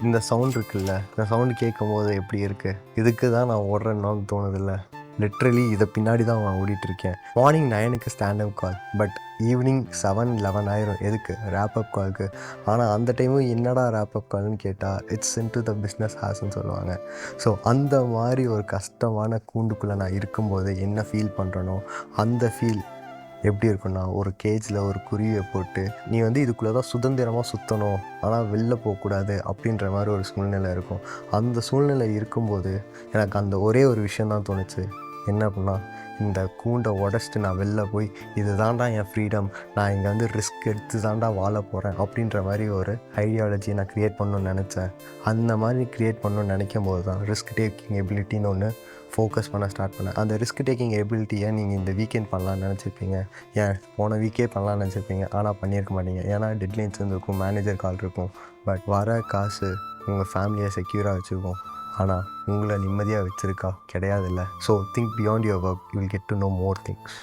இந்த சவுண்ட் இருக்குல்ல, இந்த சவுண்டு கேட்கும்போது எப்படி இருக்குது, இதுக்கு தான் நான் ஓடுறேன்னு தோணுதில்ல. லிட்ரலி இதை பின்னாடி தான் நான் ஓடிட்டுருக்கேன். மார்னிங் 9க்கு ஸ்டாண்டப் கால், பட் ஈவினிங் 7-11 ஆயிரும். எதுக்கு? ரேப்அப் காலுக்கு. ஆனால் அந்த டைமும் என்னடா ரேப்அப் கால்னு கேட்டால் இட்ஸ் இன்டு த பிஸ்னஸ் ஹாஸ்ன்னு சொல்லுவாங்க. ஸோ அந்த மாதிரி ஒரு கஷ்டமான கூண்டுக்குள்ளே நான் இருக்கும்போது என்ன ஃபீல் பண்ணுறனோ அந்த ஃபீல் எப்படி இருக்குன்னா, ஒரு கேஜில் ஒரு குருவியை போட்டு நீ இதுக்குள்ளே தான் சுதந்திரமாக சுற்றணும், ஆனால் வெளில போகக்கூடாது அப்படின்ற மாதிரி ஒரு சூழ்நிலை இருக்கும். அந்த சூழ்நிலை இருக்கும்போது எனக்கு அந்த ஒரே ஒரு விஷயந்தான் தோணுச்சு. என்ன அப்படின்னா, இந்த கூண்டை உடச்சிட்டு நான் வெளில போய் இது தாண்டா என் ஃப்ரீடம், நான் இங்கே ரிஸ்க் எடுத்து தாண்டா வாழ போகிறேன் அப்படின்ற மாதிரி ஒரு ஐடியாலஜி நான் க்ரியேட் பண்ணணும்னு நினச்சேன். அந்த மாதிரி க்ரியேட் பண்ணணும்னு நினைக்கும் போது தான் ரிஸ்க் டேக்கிங் எபிலிட்டின்னு ஒன்று ஃபோக்கஸ் பண்ண ஸ்டார்ட் பண்ணேன். அந்த ரிஸ்க் டேக்கிங் எபிலிட்டியை நீங்கள் இந்த வீக்கெண்ட் பண்ணலான்னு நினச்சிருப்பீங்க, ஏன் போன வீக்கே பண்ணலான்னு நினச்சிருப்பீங்க, ஆனால் பண்ணியிருக்க மாட்டீங்க. ஏன்னா டெட்லைன்ஸ் இருக்கும், மேனேஜர் கால் இருக்கும். பட் வர காசு உங்கள் ஃபேமிலியை செக்யூராக வச்சுருக்கோம், ஆனால் உங்களை நிம்மதியாக வச்சுருக்கா? கிடையாதுல்ல. So think beyond your work, you will get to know more things.